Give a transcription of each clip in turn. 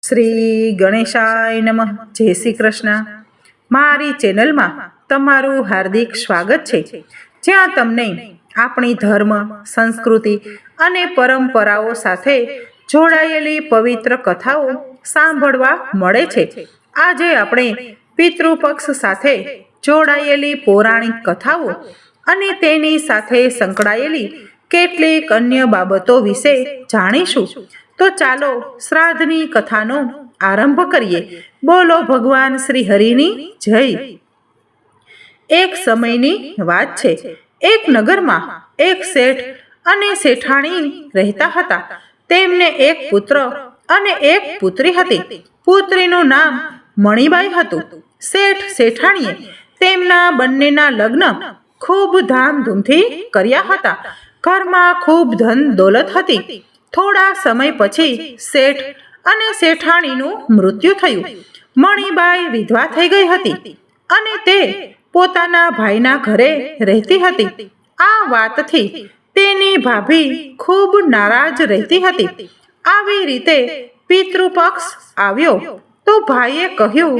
શ્રી ગણેશાય નમઃ. જય શ્રી કૃષ્ણ. મારી ચેનલમાં તમારું હાર્દિક સ્વાગત છે, જ્યાં તમને આપણી ધર્મ, સંસ્કૃતિ અને પરંપરાઓ સાથે જોડાયેલી પવિત્ર કથાઓ સાંભળવા મળે છે. આજે આપણે પિતૃપક્ષ સાથે જોડાયેલી પૌરાણિક કથાઓ અને તેની સાથે સંકળાયેલી કેટલીક અન્ય બાબતો વિશે જાણીશું. તો ચાલો શ્રાદ્ધની કથાનો આરંભ કરીએ. બોલો ભગવાન શ્રી હરિની જય. એક સમયની વાત છે. એક નગરમાં એક શેઠ અને શેઠાણી રહેતા હતા. તેમને એક પુત્ર અને એક પુત્રી હતી. પુત્રીનું નામ મણિબાઈ હતું. શેઠ શેઠાણીએ તેમના બંનેના લગ્ન ખૂબ ધામધૂમથી કર્યા હતા. ઘરમાં ખૂબ ધન દોલત હતી. થોડા સમય પછી શેઠ અને શેઠાણીનું મૃત્યુ થયું. મણિબાઈ વિધવા થઈ ગઈ હતી અને તે પોતાના ભાઈના ઘરે રહેતી હતી. આ વાતથી તેની ભાભી ખૂબ નારાજ રહેતી હતી. આવી રીતે પિતૃપક્ષ આવ્યો તો ભાઈએ કહ્યું,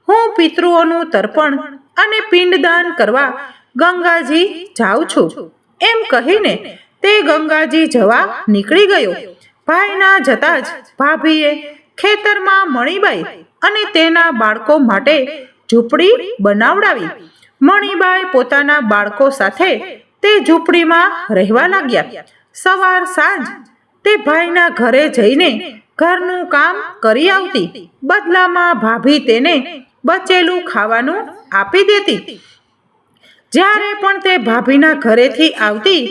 હું પિતૃઓનું તર્પણ અને પિંડદાન કરવા ગંગાજી જાઉં છું. એમ કહીને તે ગંગાજી જવા નીકળી ગયો. ભાઈના જતા જ ભાભીએ ખેતરમાં મણિબાઈ અને તેના બાળકો માટે ઝૂંપડી બનાવડાવી. મણિબાઈ પોતાના બાળકો સાથે તે ઝૂંપડીમાં રહેવા લાગ્યા. સવાર સાંજ તે ભાઈના ઘરે જઈને ઘરનું કામ કરી આવતી. બદલામાં ભાભી તેને બચેલું ખાવાનું આપી દેતી. જ્યારે પણ તે ભાભીના ઘરેથી આવતી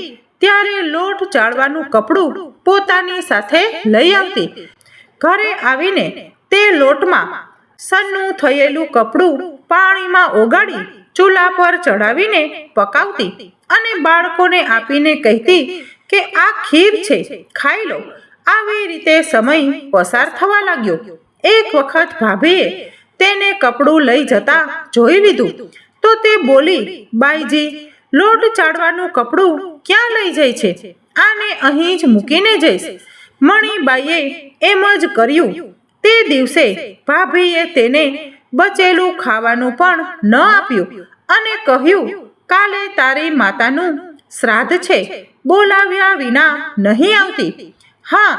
ત્યારે લોટ ચાળવાનું કપડું પોતાની સાથે લઈ આવતી. ઘરે આવીને તે લોટમાં સન્નું થયેલું કપડું પાણીમાં ઓગાળી ચૂલા પર ચડાવીને પકાવતી અને બાળકોને આપીને કહેતી કે આ ખીર છે, ખાઈ લો. આવી રીતે સમય પસાર થવા લાગ્યો. એક વખત ભાભીએ તેને કપડું લઈ જતા જોઈ લીધું તો તે બોલી, બાઈજી, લોટ ચાળવાનું કપડું ક્યાં લઈ જાય છે? આને અહીં જ મૂકીને જઈશ. મણિબાઈએ એમ જ કર્યું. તે દિવસે ભાભીએ તેને બચેલું ખાવાનું પણ ન આપ્યું અને કહ્યું, કાલે તારી માતાનું શ્રાદ્ધ છે, બોલાવ્યા વિના નહીં આવતી. હા,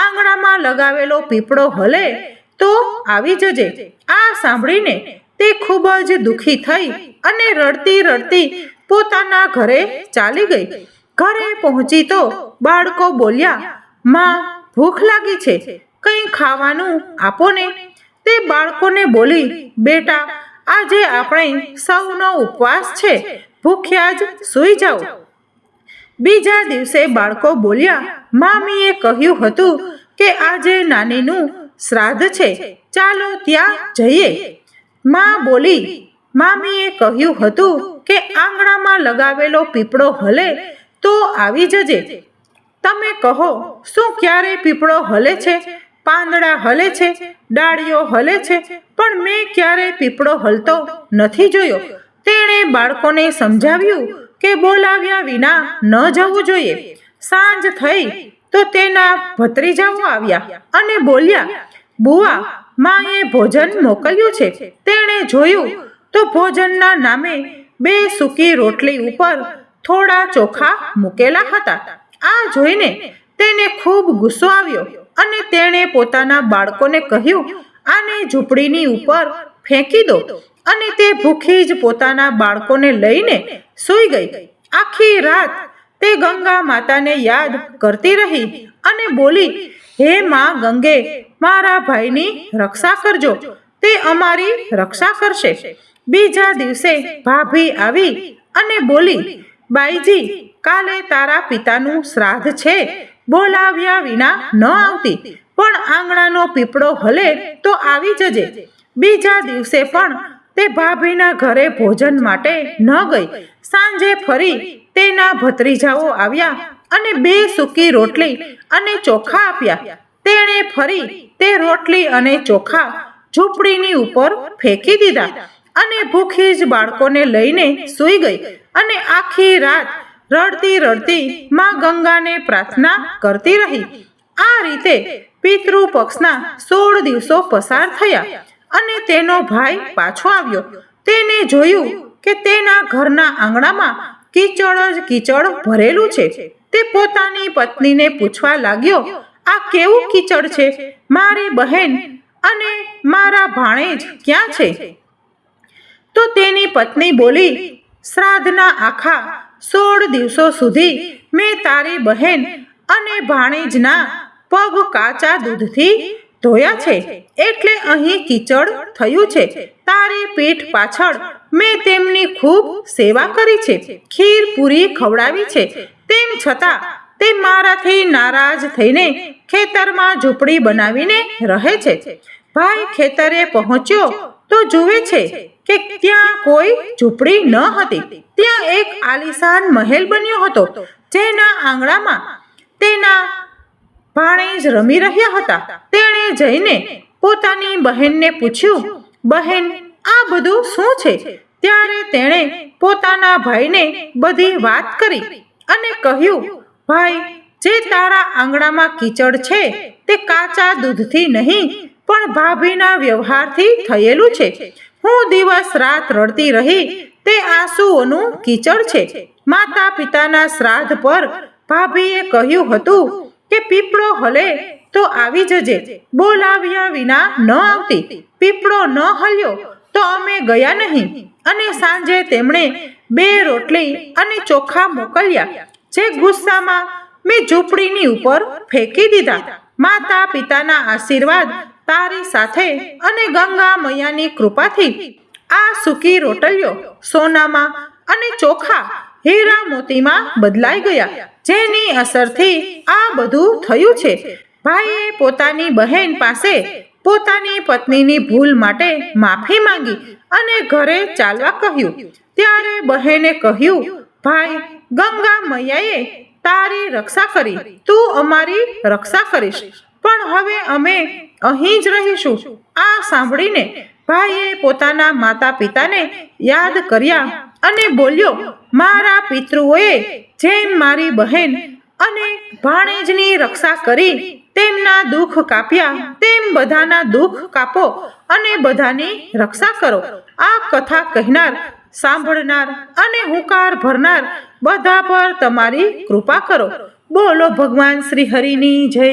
આંગણામાં લગાવેલો પીપળો હલે તો આવી જજે. આ સાંભળીને તે ખૂબ જ દુઃખી થઈ અને રડતી રડતી પોતાના ઘરે ચાલી ગઈ. ઘરે પહોંચી તો બાળકો બોલ્યા, માં, ભૂખ લાગી છે, કંઈ ખાવાનું આપો ને. તે બાળકોને બોલી, બેટા, આજે આપણે સૌનો ઉપવાસ છે, ભૂખ્યા જ સૂઈ જાઓ. બીજા દિવસે બાળકો બોલ્યા, મામીએ કહ્યું હતું કે આજે નાનીનું શ્રાદ્ધ છે, ચાલો ત્યાં જઈએ. માં બોલી, મામીએ કહ્યું હતું કે આંગણામાં લગાવેલો પીપળો હલે તો આવી જજે. તમે કહો, શું ક્યારે પીપળો હલે છે? પાંદડા હલે છે, ડાળીઓ હલે છે, પણ મેં ક્યારે પીપળો હલતો નથી જોયો. તેણે બાળકોને સમજાવ્યું કે બોલાવ્યા વિના ન જવું જોઈએ. સાંજ થઈ તો તેના ભત્રીજાઓ આવ્યા અને બોલ્યા, બુઆ, માએ ભોજન મોકલ્યું છે. તેણે જોયું તો ભોજનના નામે 2 સૂકી રોટલી ઉપર થોડા ચોખા મૂકેલા હતા. આ જોઈને તેને ખૂબ ગુસ્સો આવ્યો અને તેણે પોતાના બાળકોને કહ્યું, આને ઝૂંપડીની ઉપર ફેંકી દો. અને તે ભૂખી જ પોતાના બાળકોને લઈને સૂઈ ગઈ. આખી રાત તે ગંગા માતાને યાદ કરતી રહી અને બોલી, હે માં ગંગે, મારા ભાઈની રક્ષા કરજો, તે અમારી રક્ષા કરશે. બીજા દિવસે ભાભી આવી અને બોલી, બાઈજી, કાલે તારા પિતાનું શ્રાદ્ધ છે, બોલાવ્યા વિના ન આવતી, પણ આંગણાનો પીપળો હલે તો આવી જજે. બીજા દિવસે પણ તે ભાભીના ઘરે ભોજન માટે ન ગઈ. સાંજે ફરી તેના ભત્રીજાઓ આવ્યા અને 2 સૂકી રોટલી અને ચોખા આપ્યા. તેણે ફરી તે રોટલી અને ચોખા ઝૂંપડીની ઉપર ફેંકી દીધા અને ભૂખી જ બાળકોને લઈને સૂઈ ગઈ અને આખી રાત રડતી રડતી માં ગંગાને પ્રાર્થના કરતી રહી. આ રીતે પિતૃપક્ષના 16 દિવસો પસાર થયા અને તેનો ભાઈ પાછો આવ્યો. તેને જોયું કે તેના ઘરના આંગણામાં કીચડ જ કીચડ ભરેલું છે. તે પોતાની પત્નીને પૂછવા લાગ્યો, આ કેવું કીચડ છે? મારી બહેન અને મારા ભાણેજ ક્યાં છે? તો તેની પત્ની બોલી, શ્રાદ્ધના આખા 16 દિવસો સુધી મેં તારી બહેન અને ભાણેજના પગ કાચા દૂધથી ધોયા છે, એટલે અહીં કીચડ થયું છે. તારી પીઠ પાછળ મેં તેમની ખૂબ સેવા કરી છે, ખીર પૂરી ખવડાવી છે, તેમ છતાં તે મારાથી નારાજ થઈને ખેતરમાં ઝૂંપડી બનાવીને રહે છે. ભાઈ ખેતરે પહોંચ્યો તો જુએ છે કે ત્યાં કોઈ ઝૂંપડી ન હતી. ત્યાં એક આલીશાન મહેલ બન્યો હતો, જેના આંગણામાં તેના ભાણેજ રમી રહ્યા હતા. તેણે જઈને પોતાની બહેનને પૂછ્યું, બહેન, આ બધું શું છે? ત્યારે તેણે પોતાના ભાઈને બધી વાત કરી અને કહ્યું, ભાઈ, જે તારા આંગણામાં કીચડ છે તે કાચા દૂધથી નહીં પણ ભાભીના વ્યવહારથી થયેલું છે. હું દિવસ રાત રડતી રહી તે આંસુઓનું કીચડ છે. માતા પિતાના શ્રાદ્ધ પર ભાભીએ કહ્યું હતું કે પીપળો હલે તો આવી જજે, બોલાવ્યા વિના ન આવતી. પીપળો ન હલ્યો તો અમે ગયા નહીં. અને સાંજે તેમણે 2 રોટલી અને ચોખા મોકલ્યા, જે ગુસ્સામાં મેં ઝૂંપડીની ઉપર ફેંકી દીધા. માતા પિતાના આશીર્વાદ તારી સાથે અને ગંગા મૈયાની કૃપાથી આ સૂકી રોટલીઓ સોનામાં અને ચોખા હીરા મોતીમાં બદલાઈ ગયા, જેની અસરથી આ બધું થયું છે. ભાઈએ પોતાની બહેન પાસે પોતાની પત્નીની ભૂલ માટે માફી માંગી અને ઘરે ચાલવા કહ્યું. ત્યારે બહેને કહ્યું, ભાઈ, ગંગા મૈયાએ તારી રક્ષા કરી, તું અમારી રક્ષા કરીશ, પણ હવે અમે અહીં જ રહીશું. આ સાંભળીને ભાઈએ પોતાના માતા પિતાને યાદ કર્યા અને બોલ્યો, મારા પિતૃઓએ જેમ મારી બહેન અને ભાણેજની રક્ષા કરી, તેમના દુઃખ કાપ્યા, તેમ બધાના દુઃખ કાપો અને બધાની રક્ષા કરો. આ કથા કહેનાર, સાંભળનાર અને હુંકાર ભરનાર બધા પર તમારી કૃપા કરો. બોલો ભગવાન શ્રી હરિની જય.